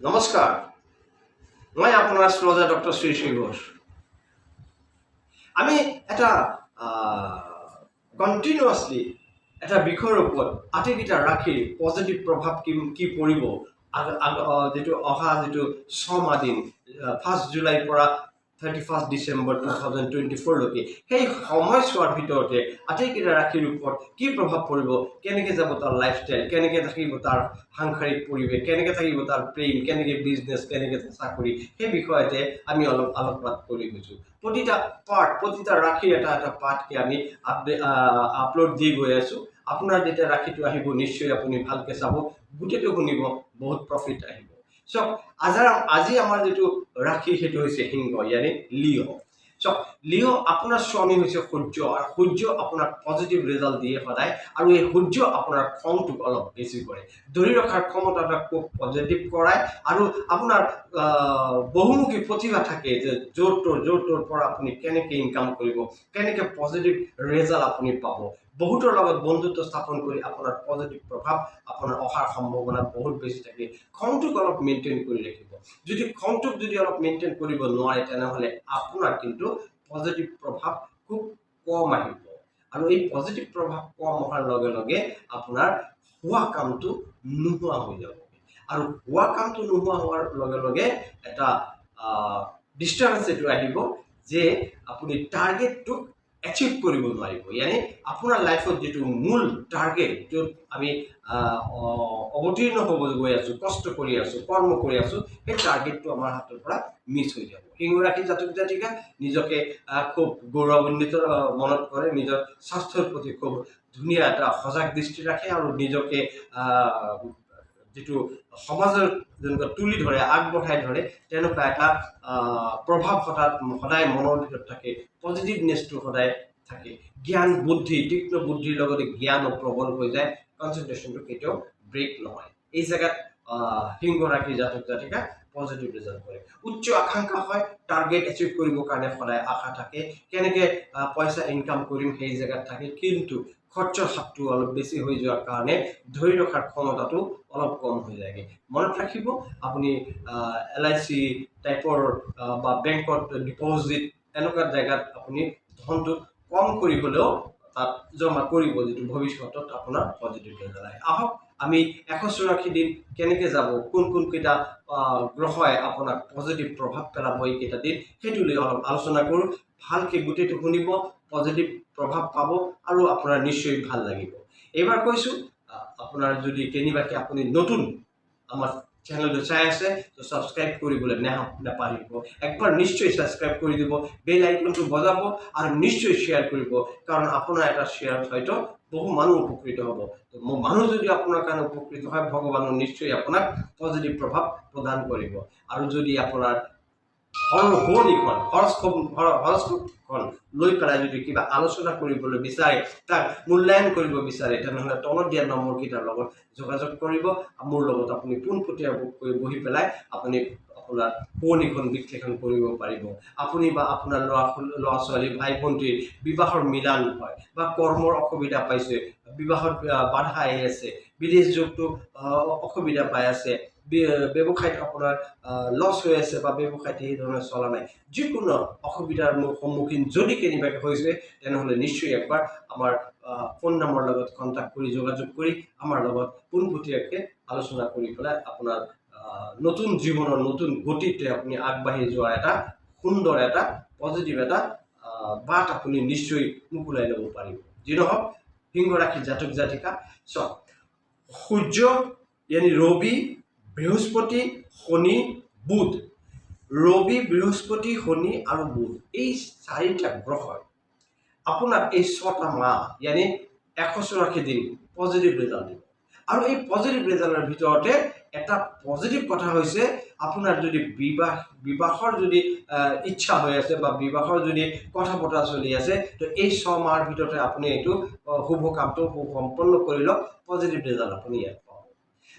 নমস্কাৰ, মই আপোনাৰ শ্ৰদ্ধেয় ডক্টৰ শ্ৰী শ্ৰী ঘোষ। আমি এটা কণ্টিনিউৱাছলি এটা বিষয়ৰ ওপৰত আটাইকেইটা ৰাখি পজিটিভ প্ৰভাৱ কি পৰিব যিটো অহা যিটো 6 মাহ দিন 1 জুলাইৰ পৰা 31 ডিচেম্বৰ 2024 লৈকে সেই সময়ছোৱাৰ ভিতৰতে আটাইকেইটা ৰাশিৰ ওপৰত কি প্ৰভাৱ পৰিব, কেনেকৈ যাব তাৰ লাইফষ্টাইল, কেনেকৈ থাকিব তাৰ সাংসাৰিক পৰিৱেশ, কেনেকৈ থাকিব তাৰ প্ৰেম, কেনেকৈ বিজনেছ, কেনেকৈ চাকৰি, সেই বিষয়তে আমি অলপ আলোকপাত কৰি গৈছোঁ। প্ৰতিটা ৰাশিৰ এটা এটা পাৰ্টকে আমি আপলোড দি গৈ আছোঁ। আপোনাৰ যেতিয়া ৰাশিটো আহিব নিশ্চয় আপুনি ভালকৈ চাব, গোটেইটো শুনিব, বহুত প্ৰফিট আহিব। চাওক, আজি আমাৰ যিটো ৰাশি সেইটো হৈছে সিংহ, ইয়ানি লিঅ'। চাওক, লিঅ' আপোনাৰ স্বামী হৈছে সূৰ্য, আৰু সূৰ্য আপোনাক পজিটিভ ৰিজাল্ট দিয়ে সদায়, আৰু এই সূৰ্য আপোনাৰ খংটোক অলপ বেছি কৰে, ধৰি ৰখাৰ ক্ষমতাটো খুব পজিটিভ কৰায়, আৰু আপোনাৰ বহুমুখী প্ৰতিভা থাকে যে য'ৰ ত'ৰ পৰা আপুনি কেনেকৈ ইনকাম কৰিব, কেনেকৈ পজিটিভ ৰিজাল্ট আপুনি পাব, বহুতৰ লগত বন্ধুত্ব স্থাপন কৰি আপোনাৰ পজিটিভ প্ৰভাৱ আপোনাৰ অহাৰ সম্ভাৱনা বহুত বেছি থাকে। খংটোক অলপ মেইনটেইন কৰি ৰাখিব। খংটোক যদি অলপ মেইনটেইন কৰিব নোৱাৰে, তেনেহ'লে আপোনাৰ কিন্তু পজিটিভ প্ৰভাৱ খুব কম আহিব, আৰু এই পজিটিভ প্ৰভাৱ কম অহাৰ লগে লগে আপোনাৰ হোৱা কামটো নোহোৱা হৈ যাব, আৰু হোৱা কামটো নোহোৱা হোৱাৰ লগে লগে এটা ডিষ্টাৰ্বেঞ্চ এইটো আহিব যে আপুনি টাৰ্গেটটোক এচিভ কৰিব নোৱাৰিব। ইয়ানি আপোনাৰ লাইফত যিটো মূল টাৰ্গেট, য'ত আমি অৱতীৰ্ণ হ'ব গৈ আছোঁ, কষ্ট কৰি আছোঁ, কৰ্ম কৰি আছোঁ, সেই টাৰ্গেটটো আমাৰ হাতৰ পৰা মিছ হৈ যাব। সিংহ ৰাশি জাতক জাতিকা নিজকে খুব গৌৰৱান্বিত মনত কৰে, নিজৰ স্বাস্থ্যৰ প্ৰতি খুব ধুনীয়া এটা সজাগ দৃষ্টি ৰাখে, আৰু নিজকে যিটো সমাজৰ যেনেকুৱা তুলি ধৰে, আগবঢ়াই ধৰে, তেনেকুৱা এটা প্ৰভাৱ সদায় মনৰ ভিতৰত থাকে, পজিটিভনেছটো সদায় থাকে। জ্ঞান বুদ্ধি, তীক্ষ্ণ বুদ্ধিৰ লগতে জ্ঞানো প্ৰবল হৈ যায়, কনচেন্ট্ৰেশ্যনটো কেতিয়াও ব্ৰেক নহয়। এই জেগাত সিংহ ৰাশি জাতক জাতিকা পজিটিভ ৰিজাল্ট কৰে। উচ্চ আকাংক্ষা হয়, টাৰ্গেট এচিভ কৰিবৰ কাৰণে সদায় আশা থাকে, কেনেকৈ পইচা ইনকাম কৰিম সেই জেগাত থাকে, কিন্তু খৰচৰ হাতটো অলপ বেছি হৈ যোৱাৰ কাৰণে ধৰি ৰখাৰ ক্ষমতাটো অলপ কম হৈ যায়গৈ। মনত ৰাখিব, আপুনি LIC টাইপৰ বা বেংকত ডিপ'জিট এনেকুৱা জেগাত আপুনি ধনটো কম কৰি হ'লেও তাত জমা কৰিব, যিটো ভৱিষ্যতত আপোনাৰ পজিটিভ ৰিজাল্ট আহে। আহক আমি 184 দিন কেনেকৈ যাব, কোন কেইটা গ্ৰহই আপোনাক পজিটিভ প্ৰভাৱ পেলাব এইকেইটা দিন, সেইটো লৈ অলপ আলোচনা কৰোঁ। ভালকৈ গোটেইটো শুনিব, পজিটিভ প্ৰভাৱ পাব, আৰু আপোনাৰ নিশ্চয় ভাল লাগিব। এইবাৰ কৈছোঁ, আপোনাৰ যদি কেনিবাকৈ আপুনি নতুন আমাৰ চেনেলটো চাই আছে, তো ছাবস্ক্ৰাইব কৰিবলৈ নাপাহৰিব। একবাৰ নিশ্চয় ছাবস্ক্ৰাইব কৰি দিব, বেল আইকনটো বজাব, আৰু নিশ্চয় শ্বেয়াৰ কৰিব, কাৰণ আপোনাৰ এটা শ্বেয়াৰত হয়তো বহু মানুহ উপকৃত হ'ব। তো মানুহ যদি আপোনাৰ কাৰণে উপকৃত হয়, ভগৱানে নিশ্চয় আপোনাক পজিটিভ প্ৰভাৱ প্ৰদান কৰিব। আৰু যদি আপোনাৰ হৰস্কোপখন লৈ পেলাই যদি কিবা আলোচনা কৰিবলৈ বিচাৰে, তাক মূল্যায়ন কৰিব বিচাৰে, তেনেহ'লে তলত দিয়া নম্বৰকেইটাৰ লগত যোগাযোগ কৰিব। মোৰ লগত আপুনি পোনপটীয়াকৈ বহি পেলাই আপুনি আপোনাৰ শুৱনিখন বিশ্লেষণ কৰিব পাৰিব। আপুনি বা আপোনাৰ ল'ৰা ছোৱালী, ভাই ভণ্টিৰ বিবাহৰ মিলান হয়, বা কৰ্মৰ অসুবিধা পাইছে, বিবাহত বাধা আহি আছে, বিদেশ যোগটো অসুবিধা পাই আছে, ব্যৱসায়ত আপোনাৰ লছ হৈ আছে, বা ব্যৱসায়ত সেই ধৰণে চলা নাই, যিকোনো অসুবিধাৰ সন্মুখীন যদি কেনেবাকৈ হৈছে, তেনেহ'লে নিশ্চয় একবাৰ আমাৰ ফোন নম্বৰৰ লগত কণ্টেক্ট কৰি যোগাযোগ কৰি আমাৰ লগত পোনপটীয়াকৈ আলোচনা কৰি পেলাই আপোনাৰ নতুন জীৱনৰ নতুন গতিতে আপুনি আগবাঢ়ি যোৱাৰ এটা সুন্দৰ এটা পজিটিভ এটা বাট আপুনি নিশ্চয় মোকলাই ল'ব পাৰিব। যি নহওক, সিংহ ৰাশি জাতক জাতিকা, চাওক, সূৰ্য ইয়ানি ৰবি, বৃহস্পতি, শনি, বুধ, ৰবি, বৃহস্পতি, শনি আৰু বুধ, এই 4টা গ্ৰহই আপোনাক এই 6টা মাহ ইয়ানি 184 দিন পজিটিভ ৰিজাল্ট দিব। আৰু এই পজিটিভ ৰিজাল্টৰ ভিতৰতে এটা পজিটিভ কথা হৈছে, আপোনাৰ যদি বিবাহৰ যদি ইচ্ছা হৈ আছে, বা বিবাহৰ যদি কথা বতৰা চলি আছে, তো এই 6 মাহৰ ভিতৰতে আপুনি এইটো শুভ কামটো সম্পন্ন কৰি লওক, পজিটিভ ৰিজাল্ট আপুনি ইয়াত পাব।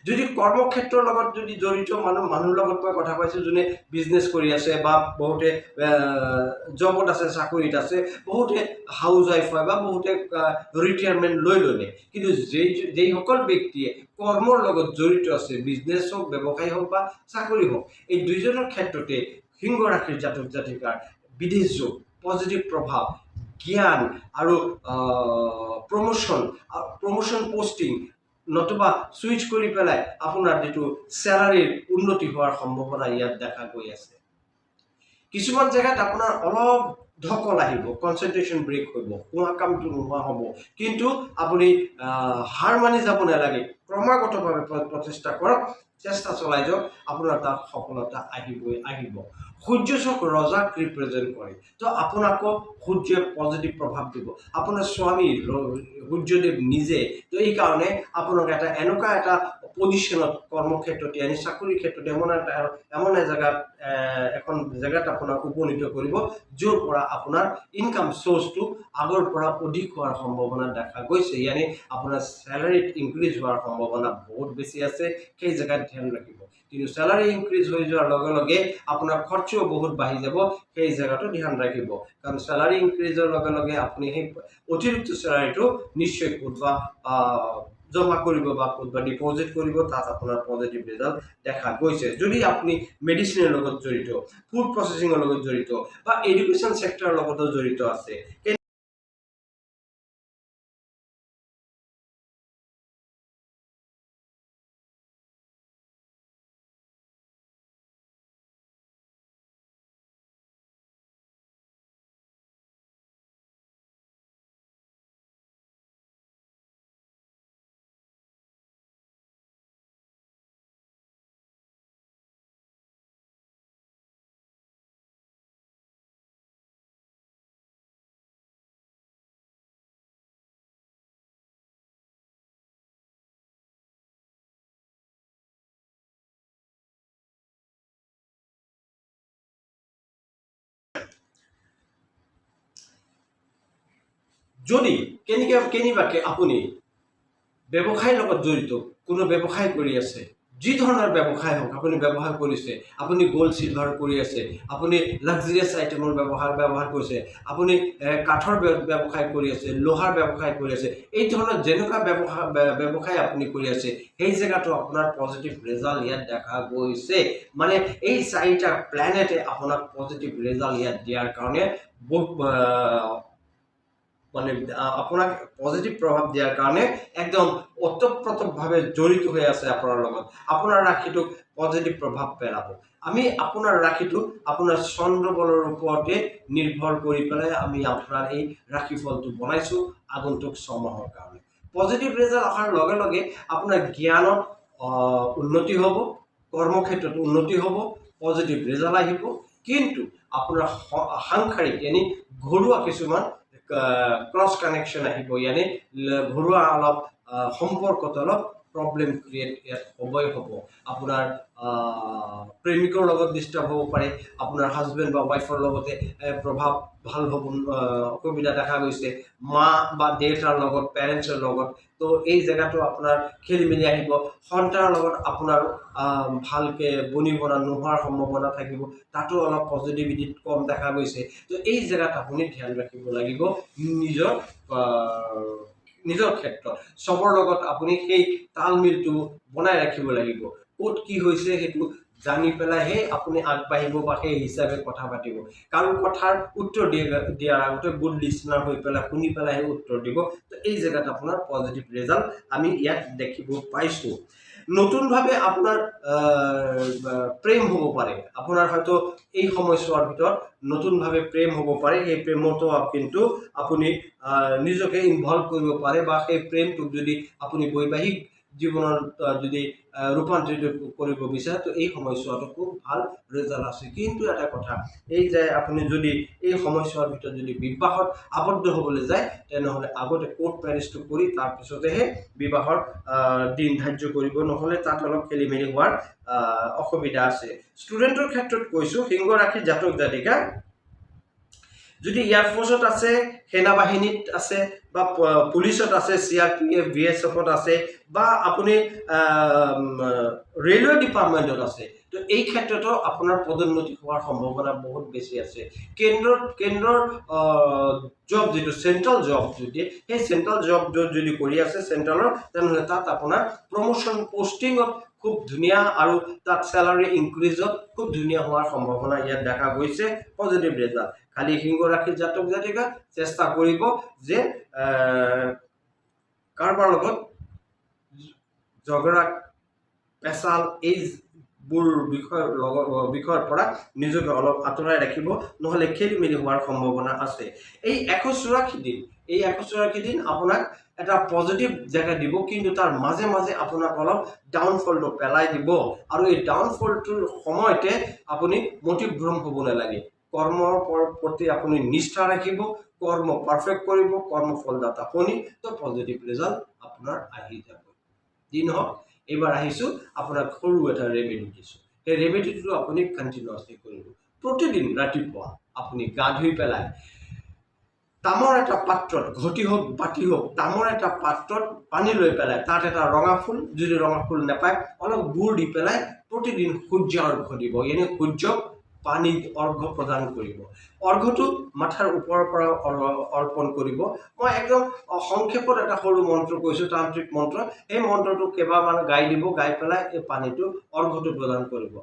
যদি কৰ্মক্ষেত্ৰৰ লগত যদি জড়িত মানুহৰ লগত মই কথা পাইছোঁ যোনে বিজনেছ কৰি আছে বা বহুতে জবত আছে চাকৰিত আছে বহুতে হাউচ ৱাইফ হয় বা বহুতে ৰিটায়াৰমেণ্ট লৈ ল'লে কিন্তু যেইসকল ব্যক্তিয়ে কৰ্মৰ লগত জড়িত আছে বিজনেছ হওক ব্যৱসায় হওক বা চাকৰি হওক এই দুইজনৰ ক্ষেত্ৰতে সিংহ ৰাশিৰ জাতক জাতিকাৰ বিদেশ যোগ পজিটিভ প্ৰভাৱ জ্ঞান আৰু প্ৰমোশ্যন পোষ্টিং নতুবা সুইচ কৰি পেলাই আপোনাৰ যেটো স্যালাৰিৰ উন্নতি হোৱাৰ সম্ভাৱনা ইয়াত দেখা গৈ আছে কিছুমান জায়গাত আপোনাৰ অলপ ধকল আহিব কনসেন্ট্ৰেশন ব্ৰেক হইব কোৱা কামটো নোহোৱা হ'ব কিন্তু আপুনি হাৰ মানি যাব নালাগে ক্ৰমাগতভাৱে প্ৰচেষ্টা কৰক চেষ্টা চলাই যাওক আপোনাৰ তাত সফলতা আহিব সূৰ্যচক ৰজাক ৰিপ্ৰেজেন্ট কৰে তো আপোনাকো সূৰ্যে পজিটিভ প্ৰভাৱ দিব আপোনাৰ স্বামী সূৰ্যদেৱ নিজে তো এই কাৰণে আপোনাক এটা এনেকুৱা এটা পজিশনত কৰ্মক্ষেত্ৰত yani চাকৰি ক্ষেত্ৰত এমন জায়গাত এখন জায়গাত আপোনাক উপনীত কৰিব য'ৰ পৰা আপোনাৰ ইনকাম সোৰ্সটো আগৰ পৰা অধিক হোৱাৰ সম্ভাৱনা দেখা গৈছে yani আপোনাৰ স্যালাৰিত ইনক্ৰিজ হোৱাৰ সম্ভাৱনা বহুত বেছি আছে সেই জায়গাত ধ্যান ৰাখিব কিন্তু স্যালাৰি ইনক্ৰিজ হৈ যোৱাৰ লগে লগে আপোনাৰ খৰচও বহুত বাঢ়ি যাব সেই জায়গাটো ধ্যান ৰাখিব কাৰণ স্যালাৰি ইনক্ৰিজৰ লগে লগে আপুনি সেই অতিৰিক্ত স্যালাৰিটো নিশ্চয় কোনবা জমা কৰিব বা কোনবা ডিপোজিট কৰিব তাত আপোনাৰ পজিটিভ ৰিজাল্ট দেখা গৈছে যদি আপুনি মেডিসিনৰ লগত জড়িত ফুড প্ৰসেসিংৰ লগত জড়িত বা এডুকেশন সেক্টৰৰ লগত জড়িত আছে যদি কেনিবাকে আপুনি ব্যৱসায়ৰ লগত জড়িত কোনো ব্যৱসায় কৰি আছে যি ধৰণৰ ব্যৱসায় হওক আপুনি ব্যৱসায় কৰিছে আপুনি গোল্ড সিলভাৰ কৰি আছে আপুনি লাক্সাৰিয়াছ আইটেমৰ ব্যৱহাৰ কৰিছে আপুনি কাঠৰ ব্যৱসায় কৰি আছে লোহাৰ ব্যৱসায় কৰি আছে এই ধৰণৰ যেনেকুৱা ব্যৱসায় আপুনি কৰি আছে সেই জায়গাটো আপোনাৰ পজিটিভ ৰিজাল্ট ইয়াত দেখা গৈছে মানে এই চাৰিটা প্ল্যানেটে আপোনাক পজিটিভ ৰিজাল্ট ইয়াত দিয়াৰ কাৰণে মানে আপোনাক পজিটিভ প্ৰভাৱ দিয়াৰ কাৰণে একদম ওতপ্ৰোতভাৱে জড়িত হৈ আছে আপোনাৰ লগত আপোনাৰ ৰাশিটোক পজিটিভ প্ৰভাৱ পেলাব আমি আপোনাৰ ৰাশিটো আপোনাৰ চন্দ্ৰবলৰ ওপৰতে নিৰ্ভৰ কৰি পেলাই আমি আপোনাৰ এই ৰাশিফলটো বনাইছো আগন্তুক ছমাহৰ কাৰণে পজিটিভ ৰিজাল্ট অহাৰ লগে লগে আপোনাৰ জ্ঞানত উন্নতি হ'ব কৰ্মক্ষেত্ৰত উন্নতি হ'ব পজিটিভ ৰিজাল্ট আহিব কিন্তু আপোনাৰ সাংসাৰিক yani ঘৰুৱা কিছুমান ক্ৰস কানেকশন আহিব yani ঘৰুৱা অলপ সম্পৰ্কত অলপ প্ৰবলেম ক্ৰিয়েট হ'ব আপোনাৰ প্ৰেমিকৰ লগত ডিস্টাৰ্ব হ'ব পাৰে আপোনাৰ হাজবেন্ড বা ওয়াইফৰ লগতে প্ৰভাৱ ভাল হ'ব অসুবিধা দেখা গৈছে মা বা দেউতাৰ লগত পেৰেন্টছৰ লগত তো এই জায়গাটো আপোনাৰ খেলিমেলি আহিব সন্তানৰ লগত আপোনাৰ ভালকে বনিবনা নোহোৱাৰ সম্ভাৱনা থাকিব তাতো অলপ পজিটিভিটি কম দেখা গৈছে তো এই জায়গাত আপুনি ধ্যান ৰাখিব লাগিব নিজৰ ক্ষেত্ৰত সবৰ লগত আপুনি সেই তালমিলটো বনাই ৰাখিব লাগিব ক'ত কি হৈছে হেতু জানি পেলাইহে আপুনি আগবাঢ়িব বা সেই হিচাপে কথা পাতিব কাৰো কথাৰ উত্তৰ দিয়াৰ আগতে গুড লিসনাৰ হৈ পেলাই শুনি পেলাইহে উত্তৰ দিব তো এই জায়গাত আপোনাৰ পজিটিভ ৰিজাল্ট আমি ইয়াত দেখিব পাইছো নতুনভাৱে আপোনাৰ প্ৰেম হ'ব পাৰে আপোনাৰ হয়তো এই সময়ছোৱাৰ ভিতৰত নতুনভাৱে প্ৰেম হ'ব পাৰে এই প্ৰেমটো কিন্তু আপুনি নিজকে ইনভলভ কৰিব পাৰে বা সেই প্ৰেমটোক যদি আপুনি বৈবাহিক জীৱনত যদি ৰূপান্তৰিত কৰিব বিচাৰে তো এই সময়ছোৱাটো খুব ভাল ৰিজাল্ট আছে কিন্তু এটা কথা এই যে আপুনি যদি এই সময়ছোৱাৰ ভিতৰত যদি বিবাহত আবদ্ধ হ'বলৈ যায় তেনেহলে আগতে কোৰ্ট ম্যাৰেজটো কৰি তাৰ পিছতেহে বিবাহৰ দিন ধাৰ্য কৰিব নহলে তাত অলপ খেলিমেলি হোৱাৰ অসুবিধা আছে ষ্টুডেন্টৰ ক্ষেত্ৰত কৈছো সিংহ ৰাশিৰ জাতক জাতিকা যদি এয়াৰফোৰ্সত আছে সেনাবাহিনীত আছে বা পুলিচত আছে, CRPF BSFত আছে, বা আপুনি ৰেলৱে ডিপাৰ্টমেণ্টত আছে, তো এই ক্ষেত্ৰতো আপোনাৰ পদোন্নতি হোৱাৰ সম্ভাৱনা বহুত বেছি আছে। কেন্দ্ৰৰ জব যিটো চেণ্ট্ৰেল জব, যদি সেই চেণ্ট্ৰেল জব যদি কৰি আছে চেণ্ট্ৰেলৰ, তেনেহ'লে তাত আপোনাৰ প্ৰমোশ্যন পোষ্টিঙত খুব ধুনীয়া আৰু তাত চেলাৰী ইনক্ৰিজত খুব ধুনীয়া হোৱাৰ সম্ভাৱনা ইয়াত দেখা গৈছে। Positive result. খালি সিংহ ৰাশিৰ জাতক জাতিকা চেষ্টা কৰিব যে কাৰোবাৰ লগত ঝগৰা পেচাল এইবোৰ বিষয়ৰ পৰা নিজকে অলপ আঁতৰাই ৰাখিব, নহ'লে খেলি মেলি হোৱাৰ সম্ভাৱনা আছে। এই 184 দিন আপোনাক এটা পজিটিভ জেগা দিব, কিন্তু তাৰ মাজে মাজে আপোনাক অলপ ডাউনফলটো পেলাই দিব, আৰু এই ডাউনফলটোৰ সময়তে আপুনি মতিভ্ৰম হ'ব নালাগে। কৰ্মৰ প্ৰতি আপুনি নিষ্ঠা ৰাখিব, কৰ্ম পাৰফেক্ট কৰিব, কৰ্মফলদাতা শনি, তো পজিটিভ ৰিজাল্ট আপোনাৰ আহি যাব। যি নহওক, এইবাৰ আহিছোঁ আপোনাক সৰু এটা ৰেমেডি দিছোঁ। সেই ৰেমেডিটো আপুনি কণ্টিনিউৱাছলি কৰিব। প্ৰতিদিন ৰাতিপুৱা আপুনি গা ধুই পেলাই তামৰ এটা পাত্ৰত, ঘটি হওক বাতি হওক, তামৰ এটা পাত্ৰত পানী লৈ পেলাই তাত এটা ৰঙা ফুল, যদি ৰঙা ফুল নাপায় অলপ গুড় দি পেলাই প্ৰতিদিন সূৰ্য অৰ্ঘ্য দিব। এনে সূৰ্যক পানীত অৰ্ঘ্য প্ৰদান কৰিব। অৰ্ঘ্যটো মাথাৰ ওপৰৰ পৰা অৰ্পণ কৰিব। মই একদম সংক্ষেপত এটা সৰু মন্ত্ৰ কৈছোঁ, তান্ত্ৰিক মন্ত্ৰ। এই মন্ত্ৰটো কেইবামান গাই দিব, গাই পেলাই এই পানীটো অৰ্ঘ্যটো প্ৰদান কৰিব।